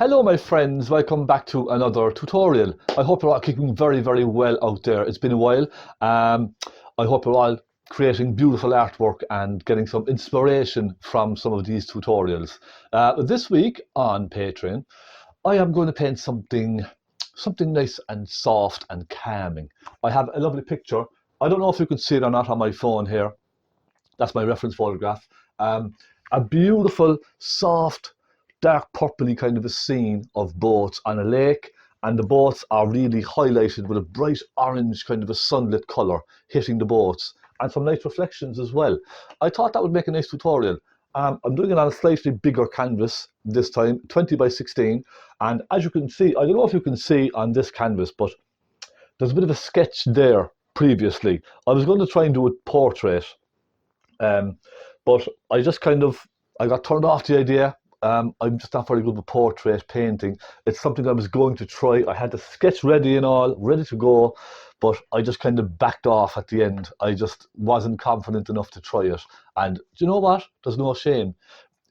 Hello my friends, welcome back to another tutorial. I hope you're all keeping very well out there. It's been a while. I hope you're all creating beautiful artwork and getting some inspiration from some of these tutorials. This week on Patreon, I am going to paint something nice and soft and calming. I have a lovely picture. I don't know if you can see it or not on my phone here. That's my reference photograph. A beautiful, soft, dark purpley kind of a scene of boats on a lake, and the boats are really highlighted with a bright orange kind of a sunlit colour hitting the boats, and some nice reflections as well. I thought that would make a nice tutorial. I'm doing it on a slightly bigger canvas this time, 20 by 16, and as you can see, I don't know if you can see on this canvas, but there's a bit of a sketch there previously. I was going to try and do a portrait, but I got turned off the idea. I'm just not very good with portrait painting. It's something I was going to try. I had the sketch ready and all, ready to go, but I just kind of backed off at the end. I just wasn't confident enough to try it. And do you know what? There's no shame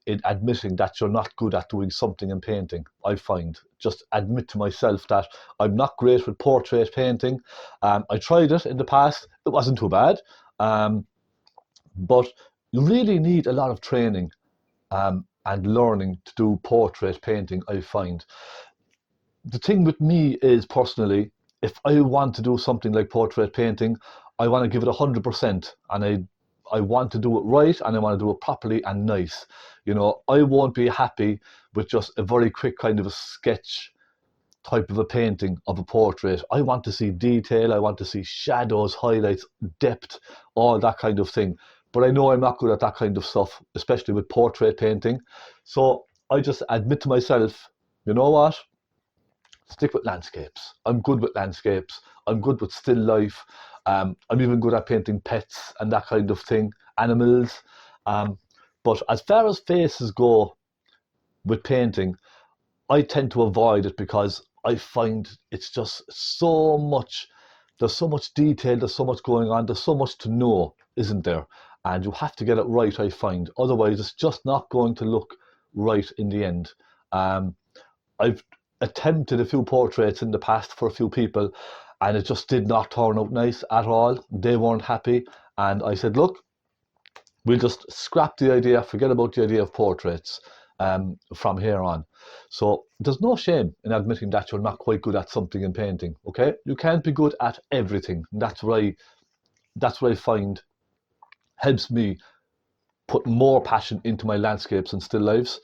in admitting that you're not good at doing something in painting. I find, just admit to myself that I'm not great with portrait painting. I tried it in the past. It wasn't too bad. But you really need a lot of training and learning to do portrait painting, I find. The thing with me is, personally, if I want to do something like portrait painting, I want to give it 100%, and I want to do it right, and I want to do it properly and nice. You know, I won't be happy with just a very quick kind of a sketch type of a painting of a portrait. I want to see detail, I want to see shadows, highlights, depth, all that kind of thing. But I know I'm not good at that kind of stuff, especially with portrait painting. So I just admit to myself, you know what? Stick with landscapes. I'm good with landscapes. I'm good with still life. I'm even good at painting pets and that kind of thing, animals. But as far as faces go with painting, I tend to avoid it because I find it's just so much, there's so much detail, there's so much going on, there's so much to know, isn't there? And you have to get it right, I find. Otherwise, it's just not going to look right in the end. I've attempted a few portraits in the past for a few people, and it just did not turn out nice at all. They weren't happy. And I said, look, we'll just scrap the idea, forget about the idea of portraits from here on. So there's no shame in admitting that you're not quite good at something in painting, okay? You can't be good at everything. That's what I find helps me put more passion into my landscapes and still lives.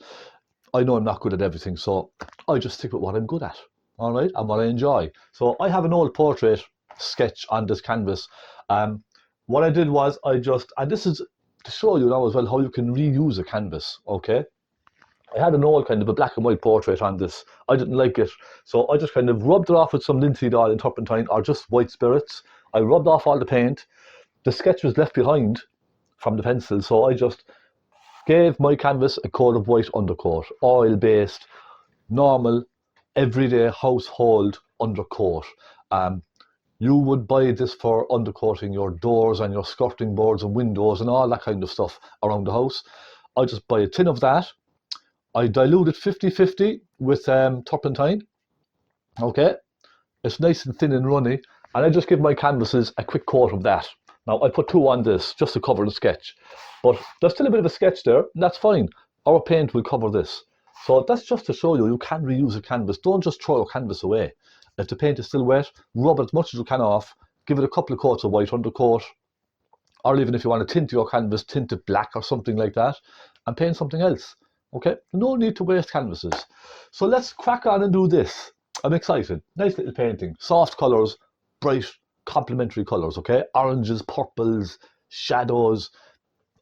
I know I'm not good at everything, so I just stick with what I'm good at, all right, and what I enjoy. So I have an old portrait sketch on this canvas. What I did was and this is to show you now as well how you can reuse a canvas, okay? I had an old kind of a black and white portrait on this. I didn't like it, so I just kind of rubbed it off with some linseed oil and turpentine, or just white spirits. I rubbed off all the paint. The sketch was left behind from the pencil, so I just gave my canvas a coat of white undercoat, oil-based, normal, everyday household undercoat. You would buy this for undercoating your doors and your skirting boards and windows and all that kind of stuff around the house. I just buy a tin of that. I dilute it 50-50 with turpentine. Okay, it's nice and thin and runny, and I just give my canvases a quick coat of that. Now I put 2 on this just to cover the sketch, but there's still a bit of a sketch there, and that's fine. Our paint will cover this. So that's just to show you can reuse a canvas. Don't just throw a canvas away. If the paint is still wet, rub it as much as you can off, give it a couple of coats of white undercoat, or even if you want to tint your canvas, tint it black or something like that, and paint something else. Okay, no need to waste canvases. So let's crack on and do this. I'm excited. Nice little painting, soft colours, bright complementary colours, okay? Oranges, purples, shadows,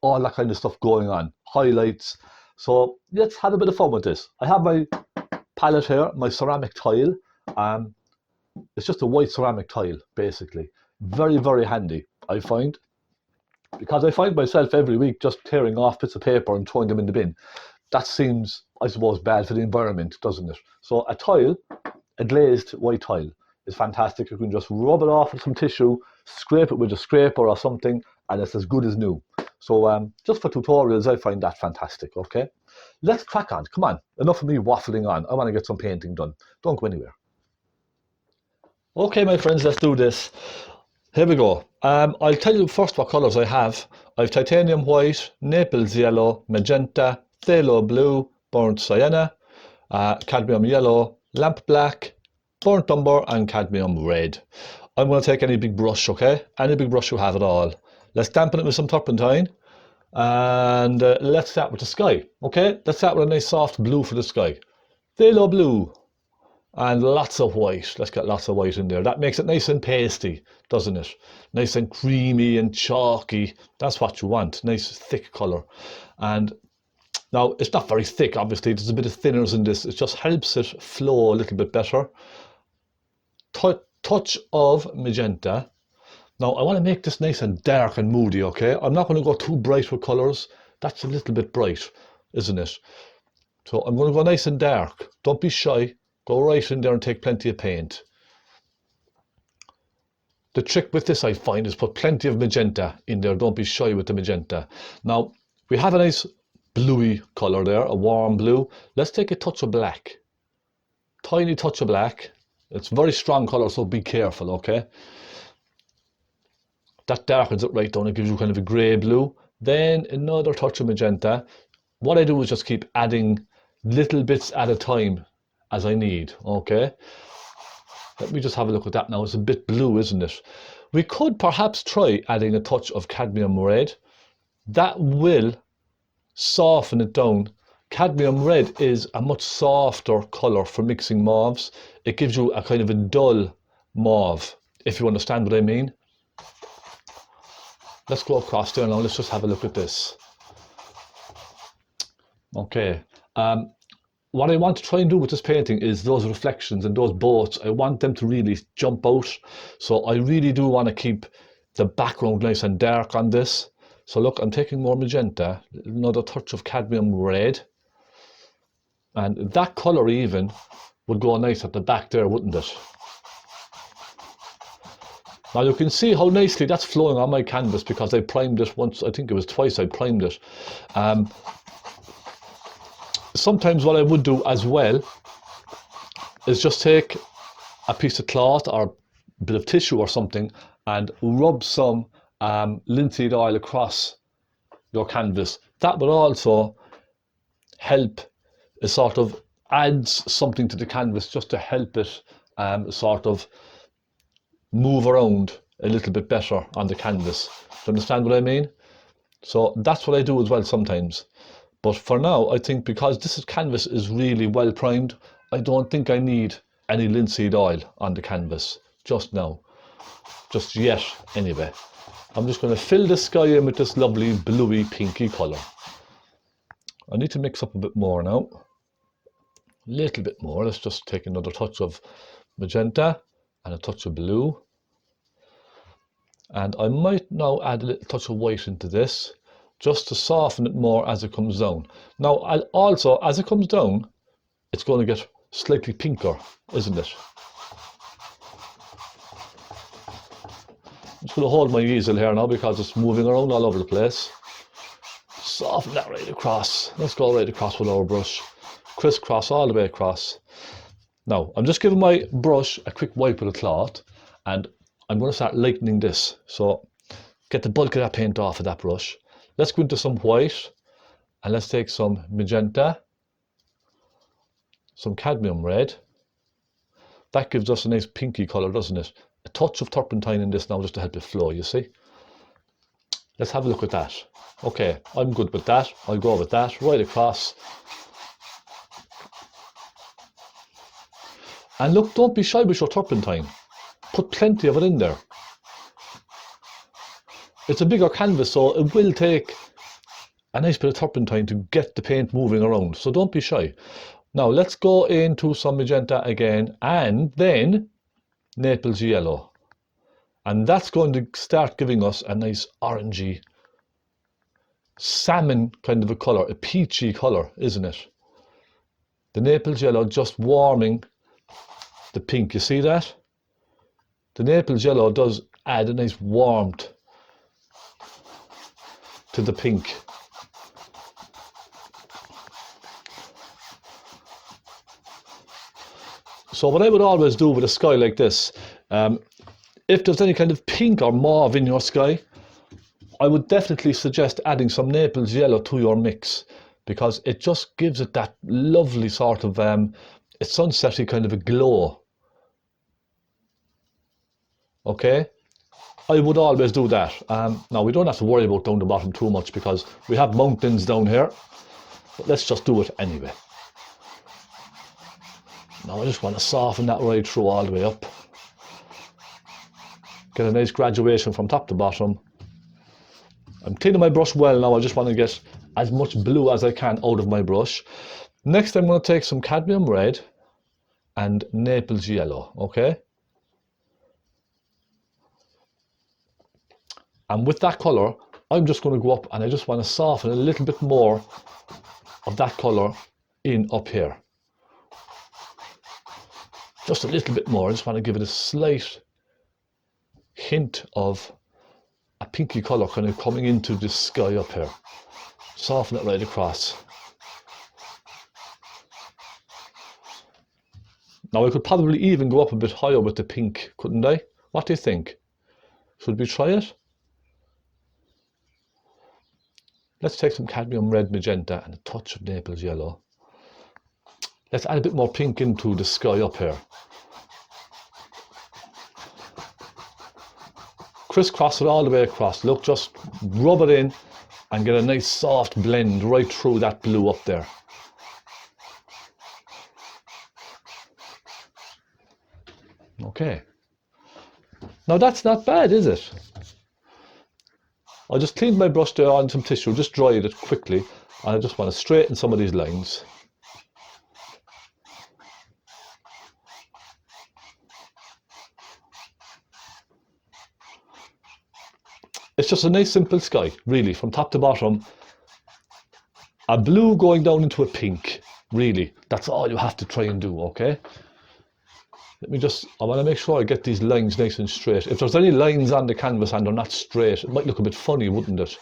all that kind of stuff going on, highlights. So let's have a bit of fun with this. I have my palette here, my ceramic tile. It's just a white ceramic tile, basically. Very handy, I find, because I find myself every week just tearing off bits of paper and throwing them in the bin. That seems, I suppose, bad for the environment, doesn't it? So a tile, a glazed white tile, is fantastic. You can just rub it off with some tissue, scrape it with a scraper or something, and it's as good as new. So just for tutorials, I find that fantastic, okay? Let's crack on. Come on, enough of me waffling on. I want to get some painting done. Don't go anywhere. Okay, my friends, let's do this. Here we go. I'll tell you first what colours I have. I have titanium white, Naples yellow, magenta, phthalo blue, burnt sienna, cadmium yellow, lamp black, burnt umber, and cadmium red. I'm going to take any big brush, okay? Any big brush you have at all. Let's dampen it with some turpentine. And let's start with the sky, okay? Let's start with a nice soft blue for the sky. Phthalo blue. And lots of white. Let's get lots of white in there. That makes it nice and pasty, doesn't it? Nice and creamy and chalky. That's what you want. Nice thick colour. And now it's not very thick, obviously. There's a bit of thinners in this. It just helps it flow a little bit better. Touch of magenta. Now I want to make this nice and dark and moody, okay? I'm not going to go too bright with colours. That's a little bit bright, isn't it? So I'm going to go nice and dark. Don't be shy. Go right in there and take plenty of paint. The trick with this, I find, is put plenty of magenta in there. Don't be shy with the magenta. Now, we have a nice bluey colour there, a warm blue. Let's take a touch of black. Tiny touch of black. It's a very strong colour, so be careful, okay? That darkens it right down. It gives you kind of a grey blue. Then another touch of magenta. What I do is just keep adding little bits at a time as I need, okay? Let me just have a look at that now. It's a bit blue, isn't it? We could perhaps try adding a touch of cadmium red. That will soften it down. Cadmium red is a much softer colour for mixing mauves. It gives you a kind of a dull mauve, if you understand what I mean. Let's go across there now. Let's just have a look at this. Okay. What I want to try and do with this painting is those reflections and those boats, I want them to really jump out. So I really do want to keep the background nice and dark on this. So look, I'm taking more magenta, another touch of cadmium red. And that colour even would go nice at the back there, wouldn't it? Now you can see how nicely that's flowing on my canvas because I primed it once, I think it was twice I primed it. Sometimes what I would do as well is just take a piece of cloth or a bit of tissue or something and rub some linseed oil across your canvas. That would also help, it sort of adds something to the canvas just to help it sort of move around a little bit better on the canvas. Do you understand what I mean? So that's what I do as well sometimes. But for now, I think because this canvas is really well primed, I don't think I need any linseed oil on the canvas just now. Just yet, anyway. I'm just going to fill the sky in with this lovely bluey pinky colour. I need to mix up a bit more now. A little bit more. Let's just take another touch of magenta and a touch of blue. And I might now add a little touch of white into this, just to soften it more as it comes down. Now, I'll also, as it comes down, it's going to get slightly pinker, isn't it? I'm just going to hold my easel here now because it's moving around all over the place. Soften that right across. Let's go right across with our brush. Crisscross all the way across. Now, I'm just giving my brush a quick wipe with a cloth and I'm going to start lightening this. So, get the bulk of that paint off of that brush. Let's go into some white and let's take some magenta, some cadmium red. That gives us a nice pinky colour, doesn't it? A touch of turpentine in this now just to help it flow, you see. Let's have a look at that. Okay, I'm good with that. I'll go with that right across. And look, don't be shy with your turpentine. Put plenty of it in there. It's a bigger canvas, so it will take a nice bit of turpentine to get the paint moving around. So don't be shy. Now let's go into some magenta again and then Naples yellow. And that's going to start giving us a nice orangey, salmon kind of a colour, a peachy colour, isn't it? The Naples yellow just warming the pink. You see that? The Naples yellow does add a nice warmth to the pink. So what I would always do with a sky like this, if there's any kind of pink or mauve in your sky, I would definitely suggest adding some Naples yellow to your mix, because it just gives it that lovely sort of it's sunsetty kind of a glow. Okay, I would always do that. Now we don't have to worry about down the bottom too much because we have mountains down here, but let's just do it anyway. Now I just want to soften that right through all the way up. Get a nice graduation from top to bottom. I'm cleaning my brush well now. I just want to get as much blue as I can out of my brush. Next I'm going to take some cadmium red and Naples yellow, okay? And with that colour, I'm just going to go up and I just want to soften a little bit more of that colour in up here. Just a little bit more. I just want to give it a slight hint of a pinky colour kind of coming into the sky up here. Soften it right across. Now I could probably even go up a bit higher with the pink, couldn't I? What do you think? Should we try it? Let's take some cadmium red magenta and a touch of Naples yellow. Let's add a bit more pink into the sky up here. Crisscross it all the way across. Look, just rub it in and get a nice soft blend right through that blue up there. Okay. Now that's not bad, is it? I just cleaned my brush there on some tissue, just dried it quickly, and I just want to straighten some of these lines. It's just a nice simple sky, really, from top to bottom. A blue going down into a pink, really. That's all you have to try and do, okay? I want to make sure I get these lines nice and straight. If there's any lines on the canvas and they're not straight, it might look a bit funny, wouldn't it?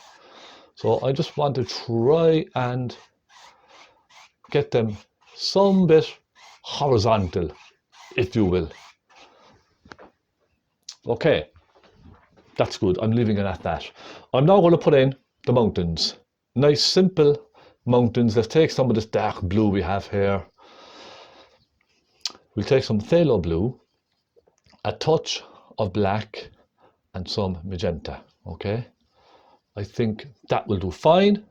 So I just want to try and get them some bit horizontal, if you will. Okay. That's good. I'm leaving it at that. I'm now going to put in the mountains. Nice, simple mountains. Let's take some of this dark blue we have here. We'll take some phthalo blue, a touch of black, and some magenta. Okay? I think that will do fine.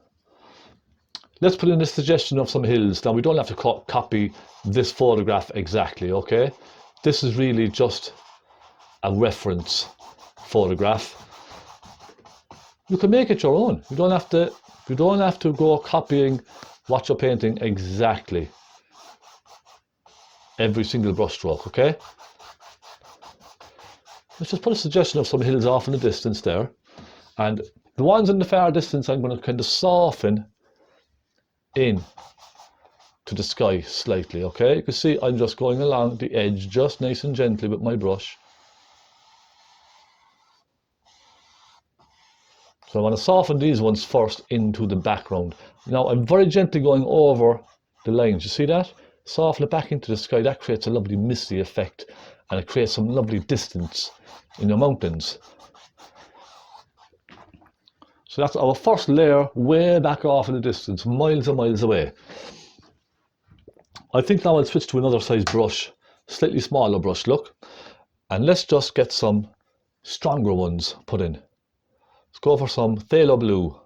Let's put in a suggestion of some hills. Now, we don't have to copy this photograph exactly, okay? This is really just a reference photograph. You can make it your own. You don't have to go copying what you're painting exactly every single brush stroke, okay? Let's just put a suggestion of some hills off in the distance there, and the ones in the far distance I'm going to kind of soften in to the sky slightly, okay? You can see I'm just going along the edge just nice and gently with my brush. So I want to soften these ones first into the background. Now I'm very gently going over the lines. You see that? Soften it back into the sky. That creates a lovely misty effect and it creates some lovely distance in your mountains. So that's our first layer way back off in the distance, miles and miles away. I think now I'll switch to another size brush, slightly smaller brush, look. And let's just get some stronger ones put in. Let's go for some phthalo blue,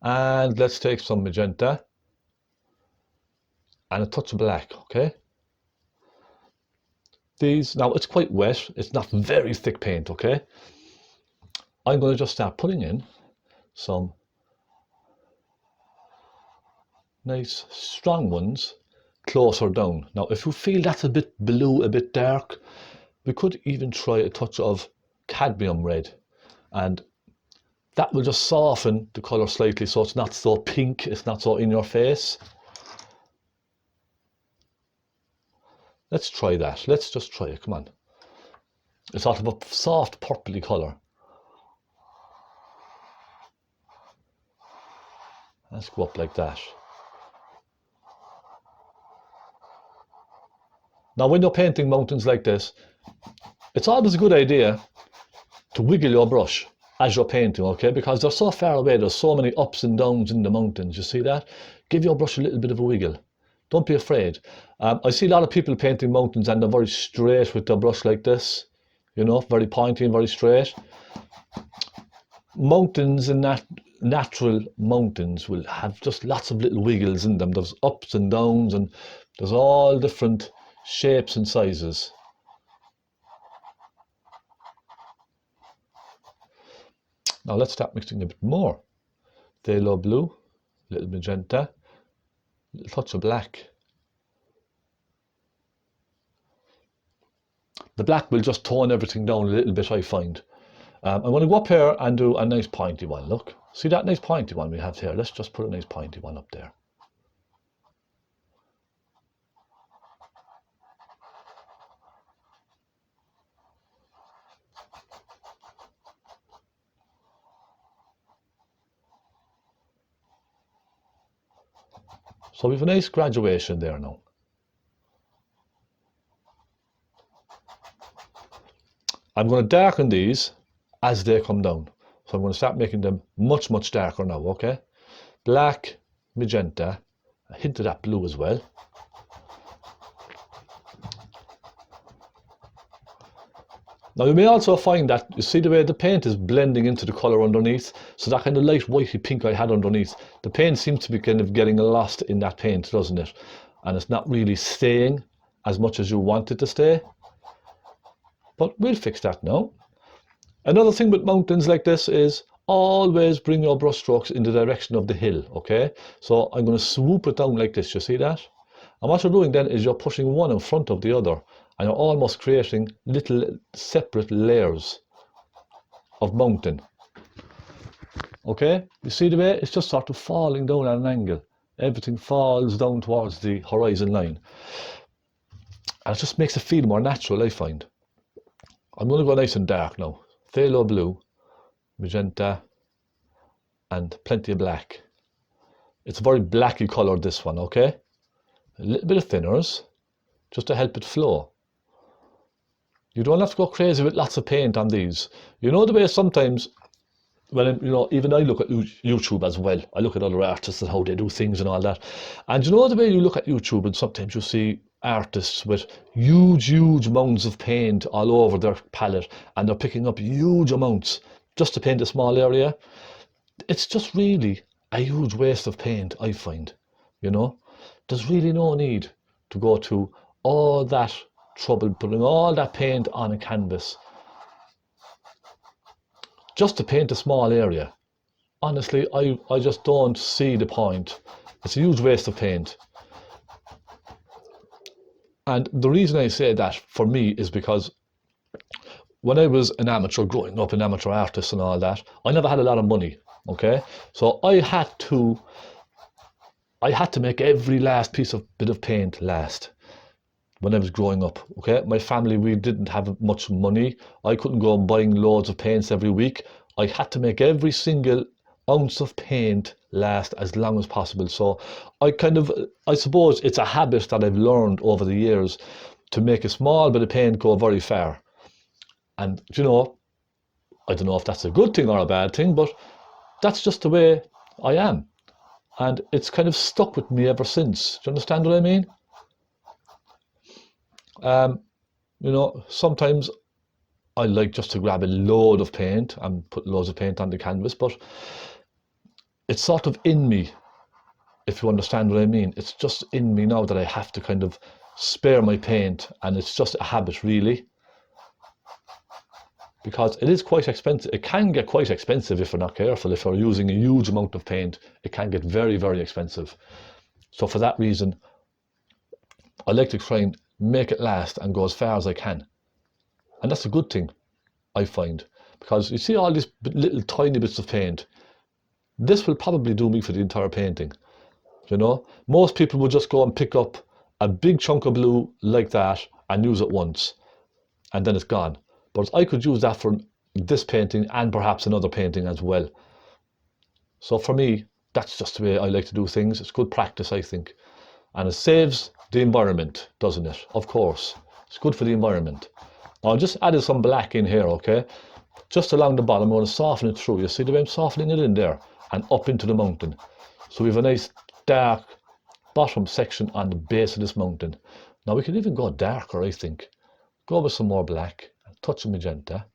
and let's take some magenta and a touch of black, okay? These, now it's quite wet, it's not very thick paint, okay? I'm going to just start putting in some nice strong ones closer down. Now if you feel that's a bit blue, a bit dark, we could even try a touch of cadmium red, and that will just soften the colour slightly so it's not so pink, it's not so in your face. Let's try that. Let's just try it. Come on. It's sort of a soft purpley colour. Let's go up like that. Now when you're painting mountains like this, it's always a good idea to wiggle your brush as you're painting, okay? Because they're so far away, there's so many ups and downs in the mountains, you see that? Give your brush a little bit of a wiggle. Don't be afraid. I see a lot of people painting mountains and they're very straight with their brush like this, you know, very pointy and very straight. Mountains and natural mountains will have just lots of little wiggles in them. There's ups and downs and there's all different shapes and sizes. Now let's start mixing a bit more. Phthalo blue, little magenta, little touch of black. The black will just tone everything down a little bit, I find. I'm going to go up here and do a nice pointy one. Look, see that nice pointy one we have here? Let's just put a nice pointy one up there. So we have a nice graduation there now. I'm going to darken these as they come down. So I'm going to start making them much, much darker now, okay? Black, magenta, a hint of that blue as well. Now you may also find that, you see the way the paint is blending into the colour underneath, so that kind of light whitey pink I had underneath, the paint seems to be kind of getting lost in that paint, doesn't it? And it's not really staying as much as you want it to stay. But we'll fix that now. Another thing with mountains like this is always bring your brush strokes in the direction of the hill, okay? So I'm going to swoop it down like this, you see that? And what you're doing then is you're pushing one in front of the other, and you're almost creating little separate layers of mountain. Okay, you see the way it's just sort of falling down at an angle. Everything falls down towards the horizon line. And it just makes it feel more natural, I find. I'm going to go nice and dark now. Phthalo blue, magenta, and plenty of black. It's a very blacky colour, this one, okay? A little bit of thinners, just to help it flow. You don't have to go crazy with lots of paint on these. You know the way sometimes, when, you know, even I look at YouTube as well. I look at other artists and how they do things and all that. And you know the way you look at YouTube and sometimes you see artists with huge, huge amounts of paint all over their palette and they're picking up huge amounts just to paint a small area. It's just really a huge waste of paint, I find, you know. There's really no need to go to all that trouble putting all that paint on a canvas just to paint a small area. Honestly, I just don't see the point. It's a huge waste of paint. And the reason I say that for me is because when I was an amateur, growing up, an amateur artist and all that, I never had a lot of money, okay? So I had to make every last bit of paint last when I was growing up, okay? My family, we didn't have much money. I couldn't go and buying loads of paints every week. I had to make every single ounce of paint last as long as possible. So I suppose it's a habit that I've learned over the years to make a small bit of paint go very far. And, you know, I don't know if that's a good thing or a bad thing, but that's just the way I am. And it's kind of stuck with me ever since. Do you understand what I mean? You know, sometimes I like just to grab a load of paint and put loads of paint on the canvas, but it's sort of in me, if you understand what I mean. It's just in me now that I have to kind of spare my paint, and it's just a habit, really. Because it is quite expensive. It can get quite expensive if you're not careful. If you're using a huge amount of paint, it can get very, very expensive. So for that reason, I like to try and make it last and go as far as I can. And that's a good thing, I find. Because you see all these little tiny bits of paint. This will probably do me for the entire painting. You know, most people would just go and pick up a big chunk of blue like that and use it once, and then it's gone. But I could use that for this painting and perhaps another painting as well. So for me, that's just the way I like to do things. It's good practice, I think. And it saves the environment, doesn't it? Of course. It's good for the environment. Now, I just added some black in here, okay? Just along the bottom, I'm going to soften it through. You see the way I'm softening it in there and up into the mountain. So we have a nice dark bottom section on the base of this mountain. Now we can even go darker, I think. Go with some more black, a touch of magenta.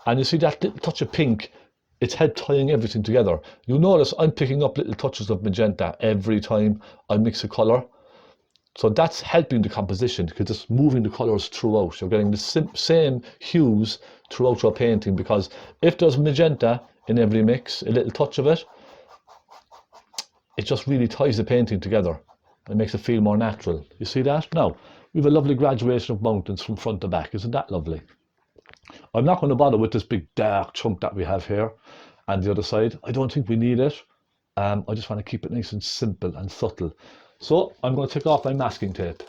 And you see that little touch of pink, it's helped tying everything together. You notice I'm picking up little touches of magenta every time I mix a colour. So that's helping the composition because it's moving the colours throughout. You're getting the same hues throughout your painting, because if there's magenta in every mix, a little touch of it, it just really ties the painting together and makes it feel more natural. You see that? Now, we have a lovely graduation of mountains from front to back. Isn't that lovely? I'm not going to bother with this big dark chunk that we have here and the other side. I don't think we need it. I just want to keep it nice and simple and subtle. So I'm going to take off my masking tape.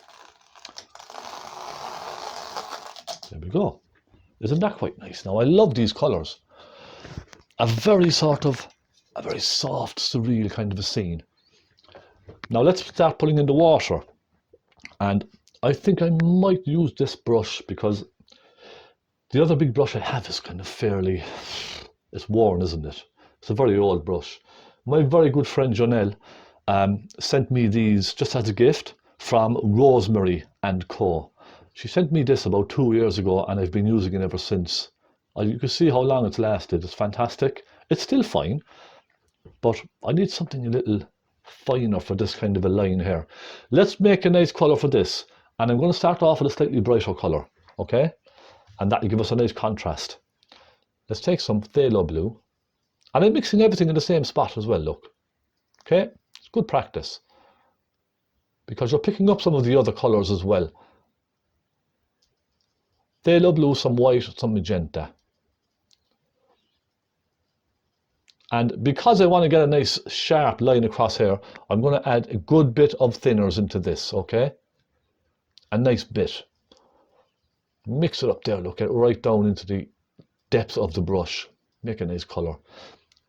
There we go. Isn't that quite nice? Now I love these colours. A very soft, surreal kind of a scene. Now let's start putting in the water. And I think I might use this brush because the other big brush I have is kind of fairly, it's worn, isn't it? It's a very old brush. My very good friend Jonelle sent me these just as a gift from Rosemary & Co. She sent me this about 2 years ago and I've been using it ever since. You can see how long it's lasted. It's fantastic. It's still fine, but I need something a little finer for this kind of a line here. Let's make a nice colour for this. And I'm going to start off with a slightly brighter colour, okay? And that will give us a nice contrast. Let's take some phthalo blue. And I'm mixing everything in the same spot as well, look. Okay? It's good practice. Because you're picking up some of the other colours as well. Phthalo blue, some white, some magenta. And because I want to get a nice sharp line across here, I'm going to add a good bit of thinners into this, okay? A nice bit. Mix it up there, look, get it right down into the depth of the brush. Make a nice colour.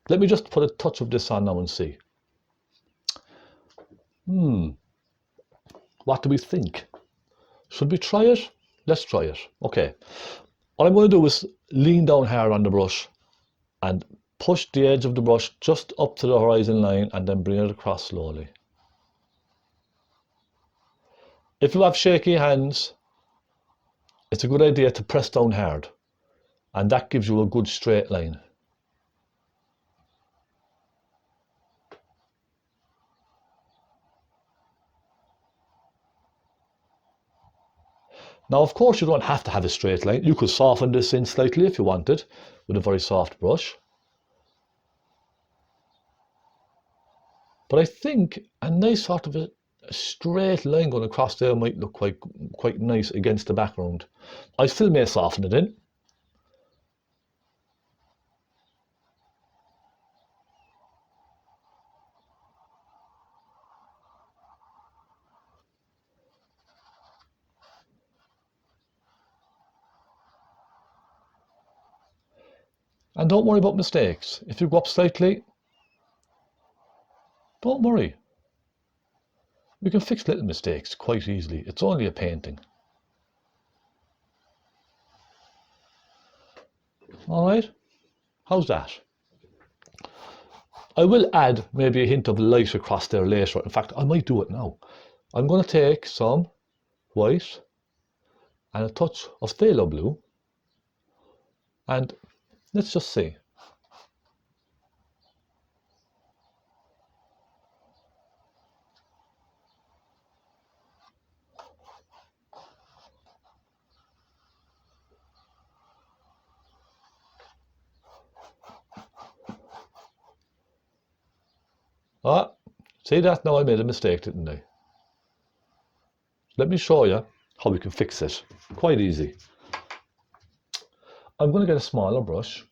Let me just put a touch of this on now and see. What do we think? Should we try it? Let's try it. Okay. All I'm going to do is lean down hard on the brush and push the edge of the brush just up to the horizon line and then bring it across slowly. If you have shaky hands, it's a good idea to press down hard, and that gives you a good straight line. Now, of course, you don't have to have a straight line. You could soften this in slightly if you wanted with a very soft brush. But I think a nice sort of a straight line going across there might look quite nice against the background. I still may soften it in. And don't worry about mistakes. If you go up slightly, don't worry. We can fix little mistakes quite easily. It's only a painting. All right, how's that? I will add maybe a hint of light across there later. In fact, I might do it now. I'm going to take some white and a touch of phthalo blue, and let's just see. Ah, see that? Now I made a mistake, didn't I? Let me show you how we can fix it. Quite easy. I'm going to get a smaller brush.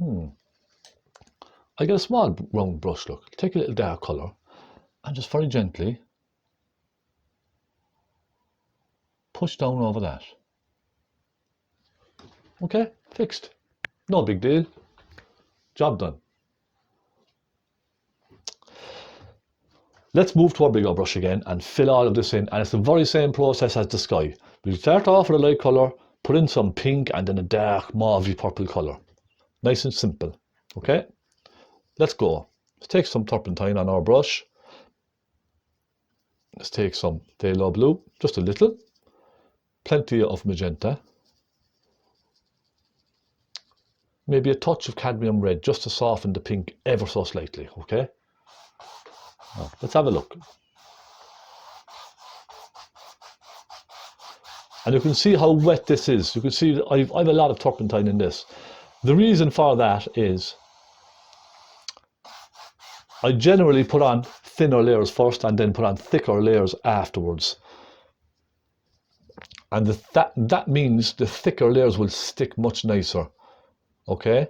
I get a small round brush, look. Take a little dark colour and just very gently push down over that. Okay, fixed. No big deal. Job done. Let's move to our bigger brush again and fill all of this in, and it's the very same process as the sky. We start off with a light colour, put in some pink and then a dark mauvey purple colour. Nice and simple. Okay, let's go. Let's take some turpentine on our brush. Let's take some phthalo blue, just a little. Plenty of magenta. Maybe a touch of cadmium red just to soften the pink ever so slightly, okay? Now, let's have a look. And you can see how wet this is. You can see that I've a lot of turpentine in this. The reason for that is I generally put on thinner layers first and then put on thicker layers afterwards. And that means the thicker layers will stick much nicer. Okay,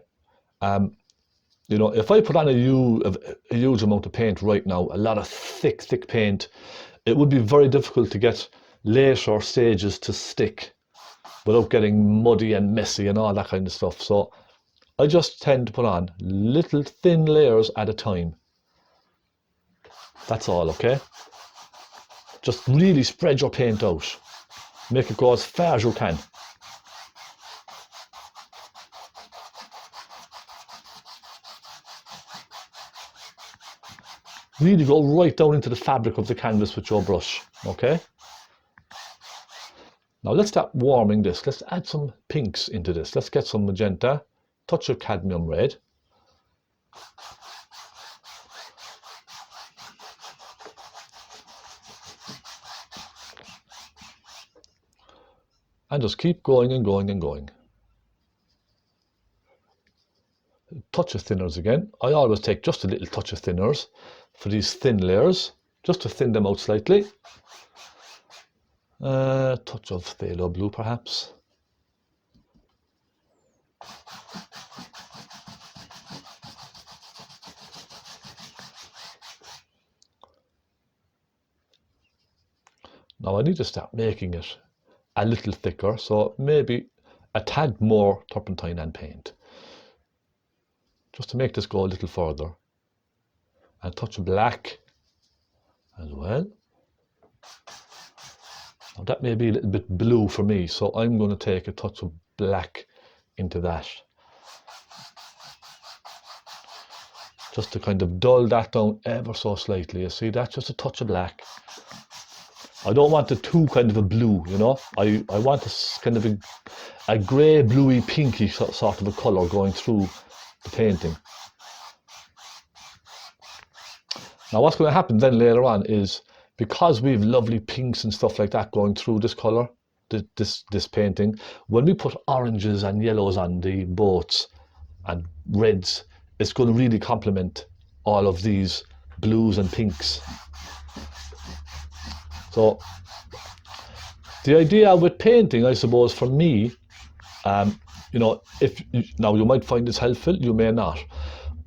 you know, if I put on a huge amount of paint right now, a lot of thick paint, it would be very difficult to get later stages to stick without getting muddy and messy and all that kind of stuff. So I just tend to put on little thin layers at a time. That's all, okay? Just really spread your paint out. Make it go as far as you can. Really go right down into the fabric of the canvas with your brush, okay? Now let's start warming this. Let's add some pinks into this. Let's get some magenta, touch of cadmium red. And just keep going and going and going. Touch of thinners again. I always take just a little touch of thinners for these thin layers, just to thin them out slightly. Touch of phthalo blue perhaps. Now I need to start making it a little thicker, so maybe a tad more turpentine and paint, just to make this go a little further. And a touch of black as well. Now that may be a little bit blue for me, so I'm going to take a touch of black into that, just to kind of dull that down ever so slightly. You see that? Just a touch of black. I don't want it too kind of a blue, you know. I want this kind of a grey, bluey, pinky sort of a colour going through the painting. Now what's going to happen then later on is, because we have lovely pinks and stuff like that going through this colour, this painting, when we put oranges and yellows on the boats and reds, it's going to really complement all of these blues and pinks. So the idea with painting, I suppose, for me, you know, now you might find this helpful, you may not,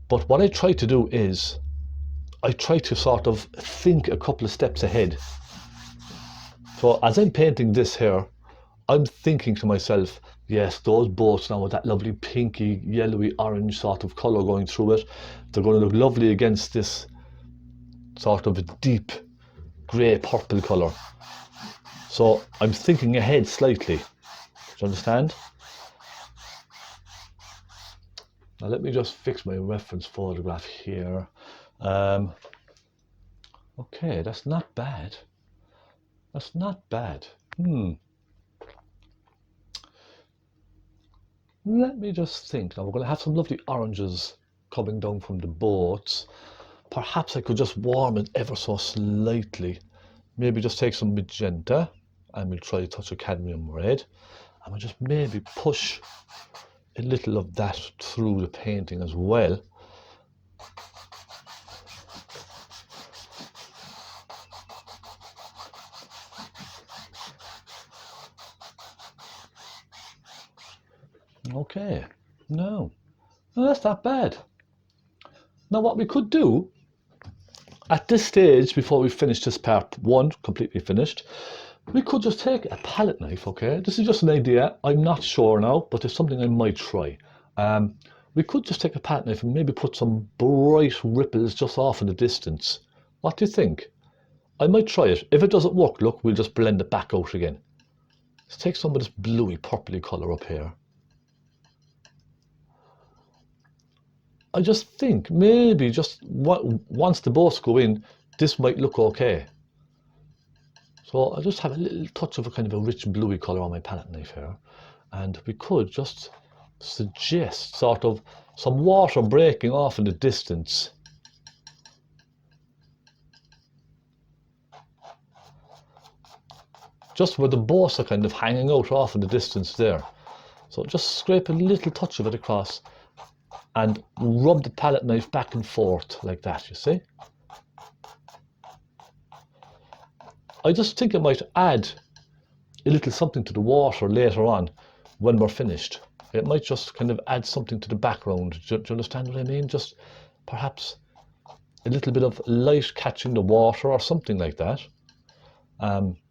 but what I try to do is I try to sort of think a couple of steps ahead. So as I'm painting this here, I'm thinking to myself, yes, those boats now with that lovely pinky, yellowy, orange sort of colour going through it, they're going to look lovely against this sort of a deep grey purple colour. So I'm thinking ahead slightly. Do you understand? Now let me just fix my reference photograph here. Okay, that's not bad. That's not bad. Let me just think. Now we're going to have some lovely oranges coming down from the boats. Perhaps I could just warm it ever so slightly. Maybe just take some magenta and we'll try a touch of cadmium red. And we'll just maybe push a little of that through the painting as well. Okay, no, that's not bad. Now what we could do at this stage, before we finish this part one, completely finished, We could just take a palette knife, okay? This is just an idea. I'm not sure now, but it's something I might try. We could just take a palette knife and maybe put some bright ripples just off in the distance. What do you think? I might try it. If it doesn't work, look, we'll just blend it back out again. Let's take some of this bluey, purpley colour up here. I just think maybe just once the boats go in, this might look okay. So I just have a little touch of a kind of a rich bluey colour on my palette knife here. And we could just suggest sort of some water breaking off in the distance. Just where the boats are kind of hanging out off in the distance there. So just scrape a little touch of it across and rub the palette knife back and forth like that, you see? I just think it might add a little something to the water later on when we're finished. It might just kind of add something to the background. Do you understand what I mean? Just perhaps a little bit of light catching the water or something like that.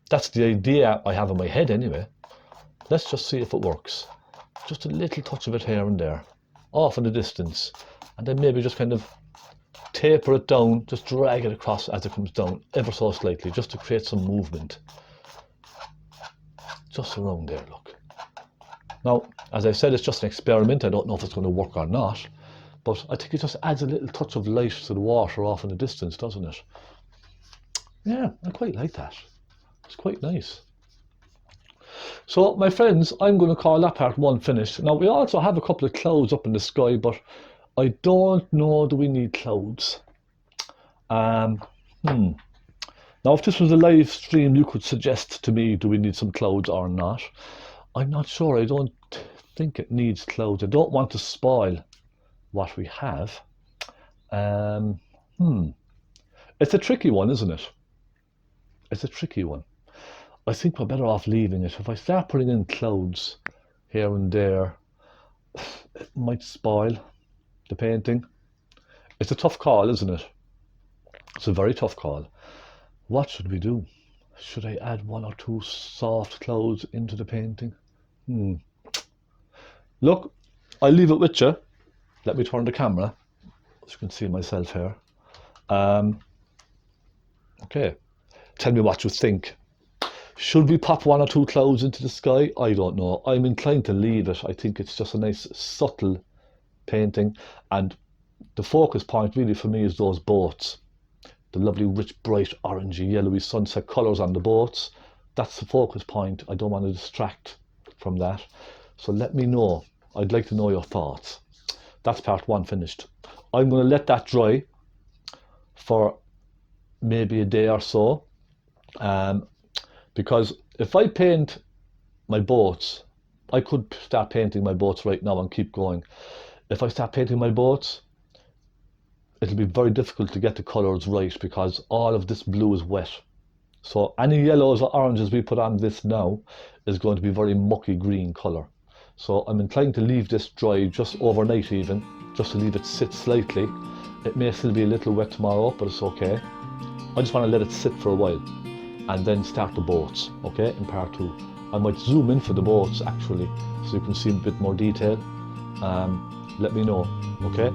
That's the idea I have in my head anyway. Let's just see if it works. Just a little touch of it here and there, off in the distance. And then maybe just kind of taper it down, just drag it across as it comes down, ever so slightly, just to create some movement. Just around there, look. Now, as I said, it's just an experiment. I don't know if it's going to work or not, but I think it just adds a little touch of light to the water off in the distance, doesn't it? Yeah, I quite like that. It's quite nice. So, my friends, I'm going to call that part one finished. Now, we also have a couple of clouds up in the sky, but I don't know, do we need clouds? Now, if this was a live stream, you could suggest to me, do we need some clouds or not? I'm not sure. I don't think it needs clouds. I don't want to spoil what we have. It's a tricky one, isn't it? It's a tricky one. I think we're better off leaving it. If I start putting in clouds here and there, it might spoil the painting. It's a tough call, isn't it? It's a very tough call. What should we do? Should I add one or two soft clouds into the painting? Look, I'll leave it with you. Let me turn the camera, so you can see myself here. Okay, tell me what you think. Should we pop one or two clouds into the sky? I don't know. I'm inclined to leave it. I think it's just a nice, subtle painting. And the focus point really for me is those boats. The lovely, rich, bright, orangey, yellowy sunset colours on the boats. That's the focus point. I don't want to distract from that. So let me know. I'd like to know your thoughts. That's part one finished. I'm going to let that dry for maybe a day or so. Because if I paint my boats, I could start painting my boats right now and keep going. If I start painting my boats, it'll be very difficult to get the colours right because all of this blue is wet. So any yellows or oranges we put on this now is going to be very mucky green colour. So I'm inclined to leave this dry just overnight even, just to leave it sit slightly. It may still be a little wet tomorrow, but it's okay. I just want to let it sit for a while and then start the boats, okay, in part two. I might zoom in for the boats actually, so you can see a bit more detail. Let me know, okay?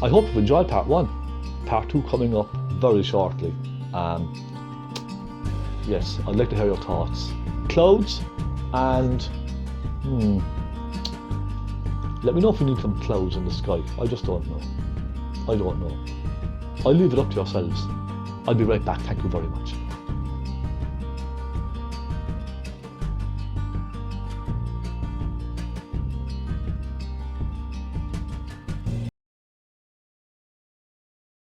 I hope you've enjoyed part one. Part two coming up very shortly. Yes, I'd like to hear your thoughts. Clouds and let me know if you need some clouds in the sky. I just don't know. I don't know. I'll leave it up to yourselves. I'll be right back. Thank you very much.